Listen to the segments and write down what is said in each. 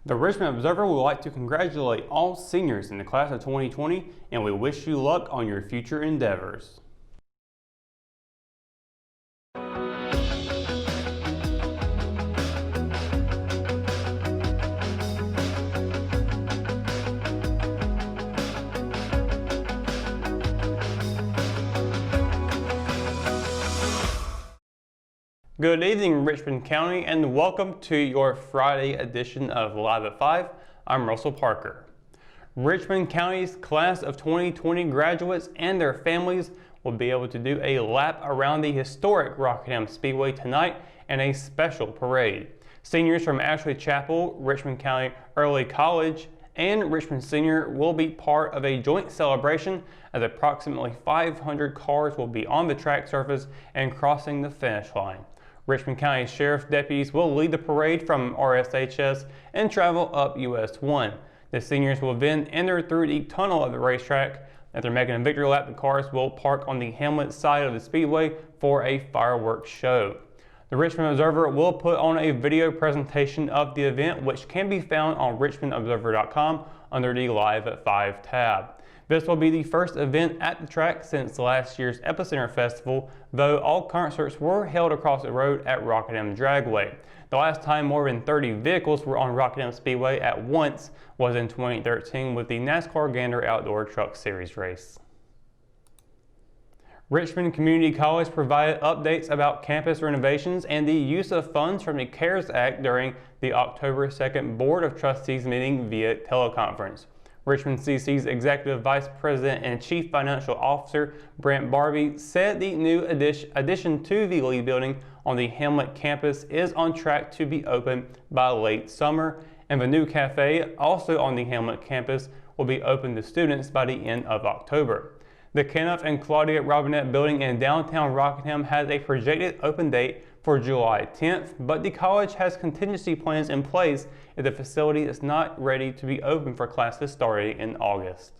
The Richmond Observer would like to congratulate all seniors in the class of 2020, and we wish you luck on your future endeavors. Good evening, Richmond County, and welcome to your Friday edition of Live at 5. I'm Russell Parker. Richmond County's class of 2020 graduates and their families will be able to do a lap around the historic Rockingham Speedway tonight and a special parade. Seniors from Ashley Chapel, Richmond County Early College, and Richmond Senior will be part of a joint celebration as approximately 500 cars will be on the track surface and crossing the finish line. Richmond County Sheriff deputies will lead the parade from RSHS and travel up US 1. The seniors will then enter through the tunnel of the racetrack. After making a victory lap, the cars will park on the Hamlet side of the speedway for a fireworks show. The Richmond Observer will put on a video presentation of the event, which can be found on richmondobserver.com under the Live at 5 tab. This will be the first event at the track since last year's Epicenter Festival, though all concerts were held across the road at Rockingham Dragway. The last time more than 30 vehicles were on Rockingham Speedway at once was in 2013 with the NASCAR Gander Outdoor Truck Series race. Richmond Community College provided updates about campus renovations and the use of funds from the CARES Act during the October 2nd Board of Trustees meeting via teleconference. Richmond CC's Executive Vice President and Chief Financial Officer Brent Barbie said the new addition to the Lee Building on the Hamlet campus is on track to be open by late summer, and the new cafe, also on the Hamlet campus, will be open to students by the end of October. The Kenneth and Claudia Robinette Building in downtown Rockingham has a projected open date for July 10th, but the college has contingency plans in place if the facility is not ready to be open for classes starting in August.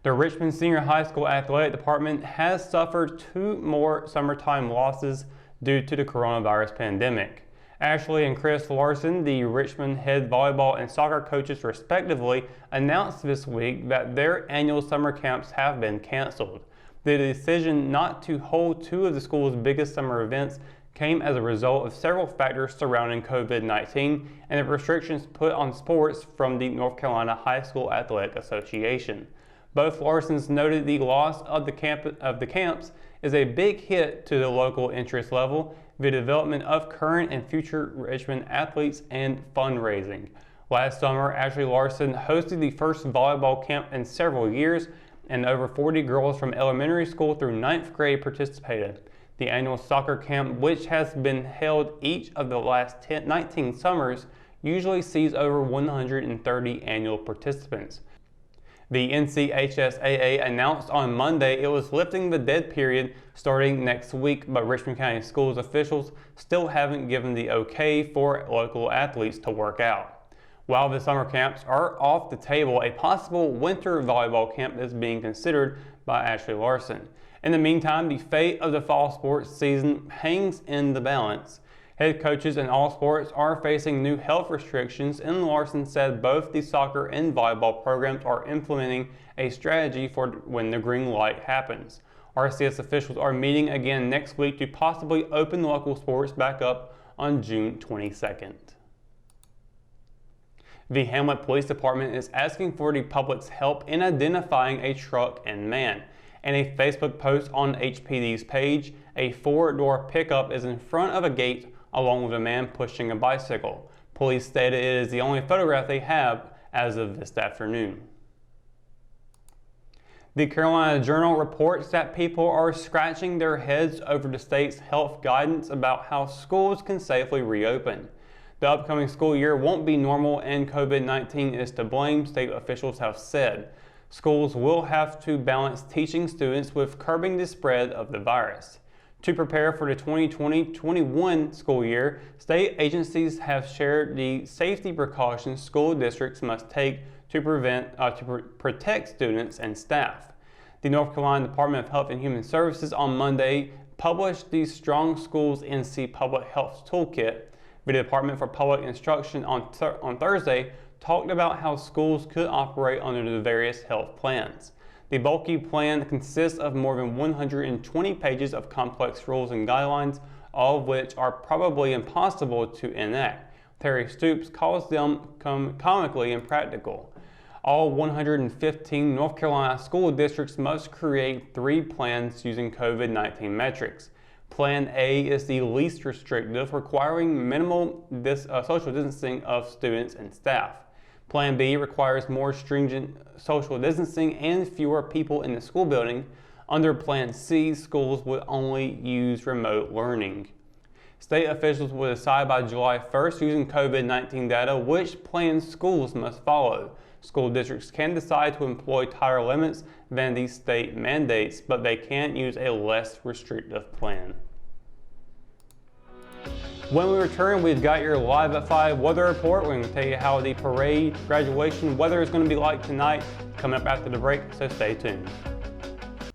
The Richmond Senior High School Athletic Department has suffered 2 more summertime losses due to the coronavirus pandemic. Ashley and Chris Larson, the Richmond head volleyball and soccer coaches respectively, announced this week that their annual summer camps have been canceled. The decision not to hold 2 of the school's biggest summer events came as a result of several factors surrounding COVID-19 and the restrictions put on sports from the North Carolina High School Athletic Association. Both Larsons noted the loss of the camps is a big hit to the local interest level, the development of current and future Richmond athletes, and fundraising. Last summer, Ashley Larson hosted the first volleyball camp in several years, and over 40 girls from elementary school through 9th grade participated. The annual soccer camp, which has been held each of the last 19 summers, usually sees over 130 annual participants. The NCHSAA announced on Monday it was lifting the dead period starting next week, but Richmond County Schools officials still haven't given the okay for local athletes to work out. While the summer camps are off the table, a possible winter volleyball camp is being considered by Ashley Larson. In the meantime, the fate of the fall sports season hangs in the balance. Head coaches in all sports are facing new health restrictions, and Larson said both the soccer and volleyball programs are implementing a strategy for when the green light happens. RCS officials are meeting again next week to possibly open local sports back up on June 22nd. The Hamlet Police Department is asking for the public's help in identifying a truck and man. In a Facebook post on HPD's page, a 4-door pickup is in front of a gate along with a man pushing a bicycle. Police stated it is the only photograph they have as of this afternoon. The Carolina Journal reports that people are scratching their heads over the state's health guidance about how schools can safely reopen. The upcoming school year won't be normal and COVID-19 is to blame, state officials have said. Schools will have to balance teaching students with curbing the spread of the virus. To prepare for the 2020-21 school year, state agencies have shared the safety precautions school districts must take to protect students and staff. The North Carolina Department of Health and Human Services on Monday published the Strong Schools NC Public Health Toolkit. The Department for Public Instruction on Thursday talked about how schools could operate under the various health plans. The bulky plan consists of more than 120 pages of complex rules and guidelines, all of which are probably impossible to enact. Terry Stoops calls them comically impractical. All 115 North Carolina school districts must create 3 plans using COVID-19 metrics. Plan A is the least restrictive, requiring minimal social distancing of students and staff. Plan B requires more stringent social distancing and fewer people in the school building. Under Plan C, schools would only use remote learning. State officials will decide by July 1st using COVID-19 data which plans schools must follow. School districts can decide to employ tighter limits than the state mandates, but they can't use a less restrictive plan. When we return, we've got your Live at 5 weather report. We're going to tell you how the parade, graduation weather is going to be like tonight, coming up after the break, so stay tuned.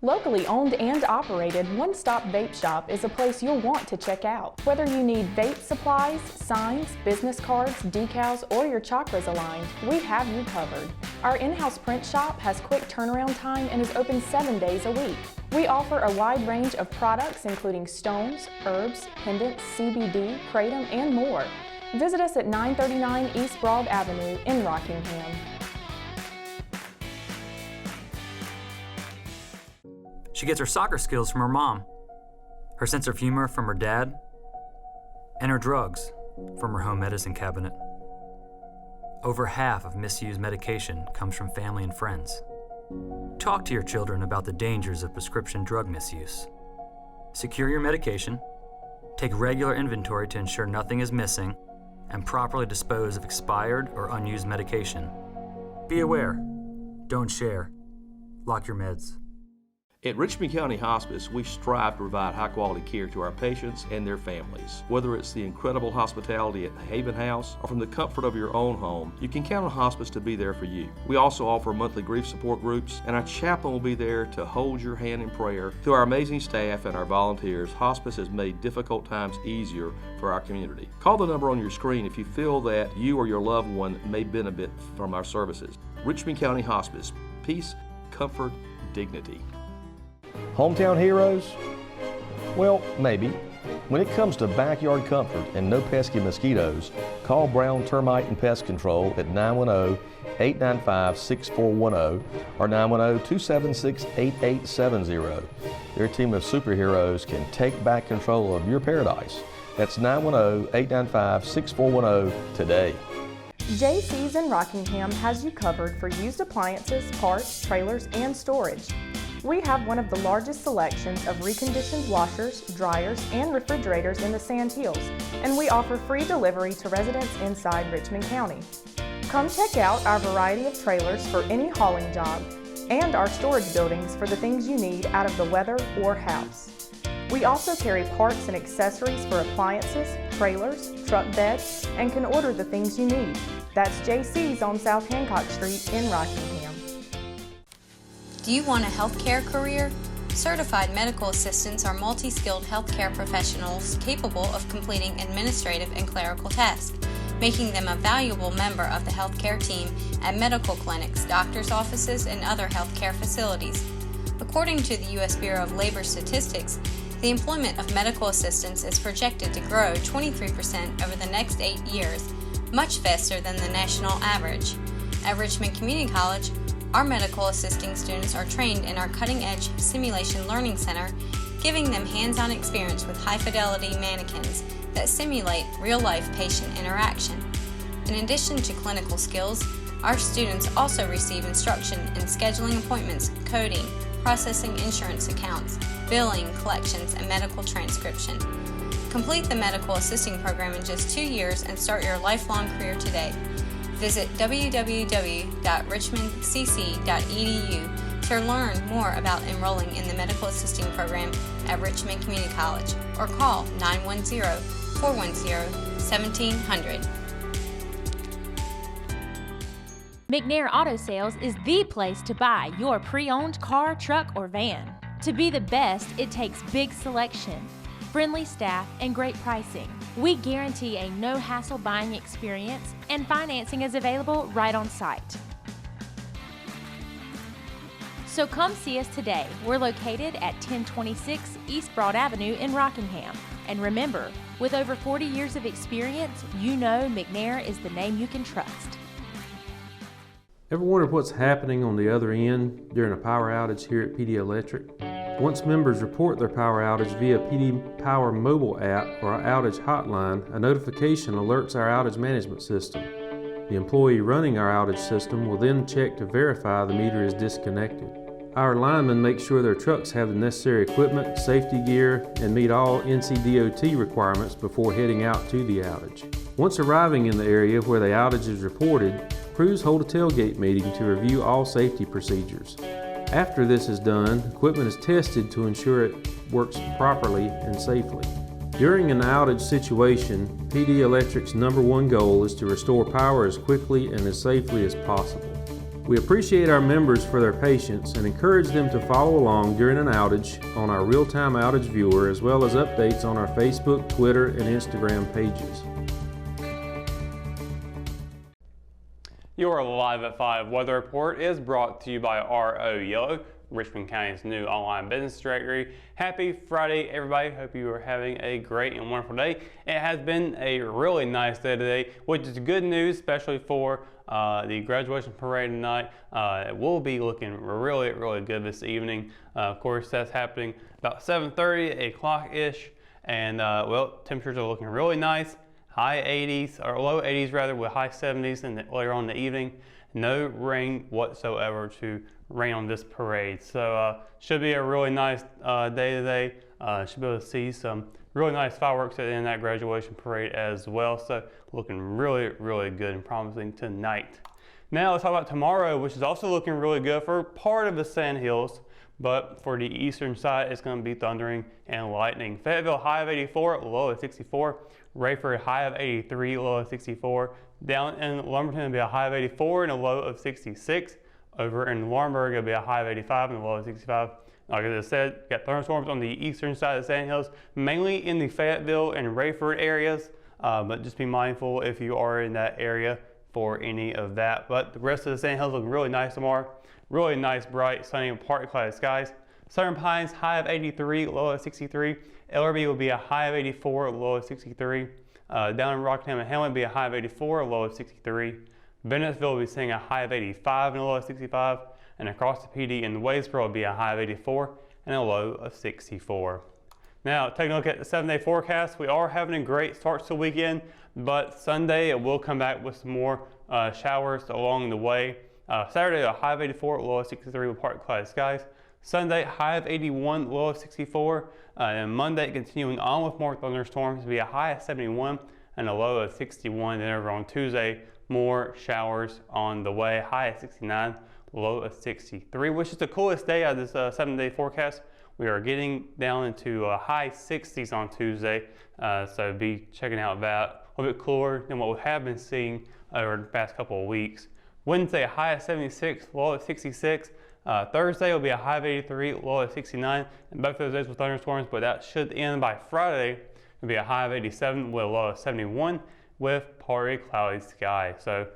Locally owned and operated One Stop Vape Shop is a place you'll want to check out. Whether you need vape supplies, signs, business cards, decals, or your chakras aligned, we have you covered. Our in-house print shop has quick turnaround time and is open 7 days a week. We offer a wide range of products including stones, herbs, pendants, CBD, kratom, and more. Visit us at 939 East Broad Avenue in Rockingham. She gets her soccer skills from her mom, her sense of humor from her dad, and her drugs from her home medicine cabinet. Over half of misused medication comes from family and friends. Talk to your children about the dangers of prescription drug misuse. Secure your medication, take regular inventory to ensure nothing is missing, and properly dispose of expired or unused medication. Be aware. Don't share. Lock your meds. At Richmond County Hospice, we strive to provide high-quality care to our patients and their families. Whether it's the incredible hospitality at the Haven House or from the comfort of your own home, you can count on Hospice to be there for you. We also offer monthly grief support groups, and our chaplain will be there to hold your hand in prayer. Through our amazing staff and our volunteers, Hospice has made difficult times easier for our community. Call the number on your screen if you feel that you or your loved one may benefit from our services. Richmond County Hospice. Peace, comfort, dignity. Hometown heroes? Well, maybe. When it comes to backyard comfort and no pesky mosquitoes, call Brown Termite and Pest Control at 910-895-6410 or 910-276-8870. Their team of superheroes can take back control of your paradise. That's 910-895-6410 today. JC's in Rockingham has you covered for used appliances, parts, trailers, and storage. We have one of the largest selections of reconditioned washers, dryers, and refrigerators in the Sand Hills, and we offer free delivery to residents inside Richmond County. Come check out our variety of trailers for any hauling job and our storage buildings for the things you need out of the weather or house. We also carry parts and accessories for appliances, trailers, truck beds, and can order the things you need. That's JC's on South Hancock Street in Rockingham. Do you want a healthcare career? Certified medical assistants are multi-skilled healthcare professionals capable of completing administrative and clerical tasks, making them a valuable member of the healthcare team at medical clinics, doctors' offices, and other healthcare facilities. According to the U.S. Bureau of Labor Statistics, the employment of medical assistants is projected to grow 23% over the next 8 years, much faster than the national average. At Richmond Community College, our medical assisting students are trained in our cutting-edge simulation learning center, giving them hands-on experience with high-fidelity mannequins that simulate real-life patient interaction. In addition to clinical skills, our students also receive instruction in scheduling appointments, coding, processing insurance accounts, billing, collections, and medical transcription. Complete the medical assisting program in just 2 years and start your lifelong career today. Visit www.richmondcc.edu to learn more about enrolling in the medical assisting program at Richmond Community College or call 910-410-1700. McNair Auto Sales is the place to buy your pre-owned car, truck, or van. To be the best, it takes big selection, friendly staff, and great pricing. We guarantee a no-hassle buying experience, and financing is available right on site. So come see us today. We're located at 1026 East Broad Avenue in Rockingham. And remember, with over 40 years of experience, you know McNair is the name you can trust. Ever wondered what's happening on the other end during a power outage here at PD Electric? Once members report their power outage via PD Power mobile app or our outage hotline, a notification alerts our outage management system. The employee running our outage system will then check to verify the meter is disconnected. Our linemen make sure their trucks have the necessary equipment, safety gear, and meet all NCDOT requirements before heading out to the outage. Once arriving in the area where the outage is reported, crews hold a tailgate meeting to review all safety procedures. After this is done, equipment is tested to ensure it works properly and safely. During an outage situation, PD Electric's #1 goal is to restore power as quickly and as safely as possible. We appreciate our members for their patience and encourage them to follow along during an outage on our real-time outage viewer, as well as updates on our Facebook, Twitter, and Instagram pages. Your Live at 5 weather report is brought to you by RO Yellow, Richmond County's new online business directory. Happy Friday, everybody. Hope you are having a great and wonderful day. It has been a really nice day today, which is good news, especially for the graduation parade tonight. It will be looking really, really good this evening. Of course, that's happening about 7:30, 8 o'clock-ish. And well, temperatures are looking really nice. High 80s, or low 80s rather, with high 70s later on in the evening. No rain whatsoever to rain on this parade. So should be a really nice day today. Should be able to see some really nice fireworks at the end of that graduation parade as well. So looking really, really good and promising tonight. Now let's talk about tomorrow, which is also looking really good for part of the Sand Hills. But for the eastern side, it's going to be thundering and lightning. Fayetteville, high of 84, low of 64. Rayford, high of 83, low of 64. Down in Lumberton, it'll be a high of 84 and a low of 66. Over in Laurinburg, it'll be a high of 85 and a low of 65. Like I said, got thunderstorms on the eastern side of the Sand Hills, mainly in the Fayetteville and Rayford areas. But just be mindful if you are in that area for any of that. But the rest of the Sand Hills look really nice tomorrow. Really nice, bright, sunny, and partly clouded skies. Southern Pines, high of 83, low of 63. LRB will be a high of 84, low of 63. Down in Rockingham and Hamlet will be a high of 84, low of 63. Bennettsville will be seeing a high of 85 and a low of 65. And across the PD in Wadesboro will be a high of 84 and a low of 64. Now, taking a look at the 7-day forecast, we are having a great start to the weekend, but Sunday it will come back with some more showers along the way. Saturday, a high of 84, low of 63 with partly cloudy skies. Sunday, high of 81, low of 64. And Monday, continuing on with more thunderstorms, will be a high of 71 and a low of 61. Then over on Tuesday, more showers on the way, high of 69, low of 63, which is the coolest day out of this 7-day forecast. We are getting down into high 60s on Tuesday, so be checking out that. A little bit cooler than what we have been seeing over the past couple of weeks. Wednesday, a high of 76, low of 66. Thursday will be a high of 83, low of 69. And both of those days with thunderstorms, but that should end by Friday. It'll be a high of 87 with a low of 71 with partly cloudy skies. So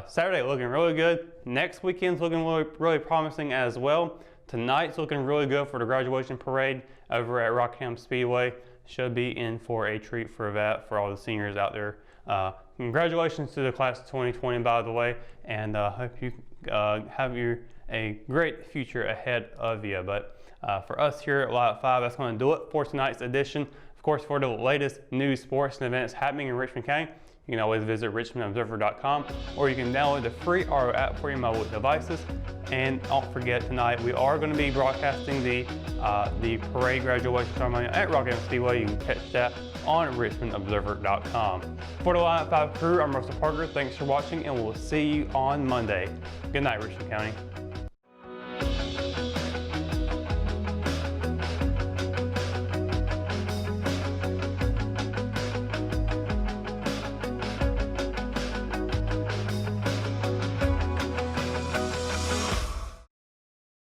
Saturday looking really good. Next weekend's looking really promising as well. Tonight's looking really good for the graduation parade over at Rockingham Speedway. Should be in for a treat for that for all the seniors out there. Congratulations to the class of 2020, by the way, and hope you have a great future ahead of you. But for us here at Live at 5, that's going to do it for tonight's edition. Of course, for the latest news, sports, and events happening in Richmond County, you can always visit richmondobserver.com, or you can download the free RO app for your mobile devices. And don't forget, tonight we are going to be broadcasting the parade graduation ceremony at Rockingham Speedway. You can catch that on richmondobserver.com. For the Live at 5 crew, I'm Russell Parker. Thanks for watching, and we'll see you on Monday. Good night, Richmond County.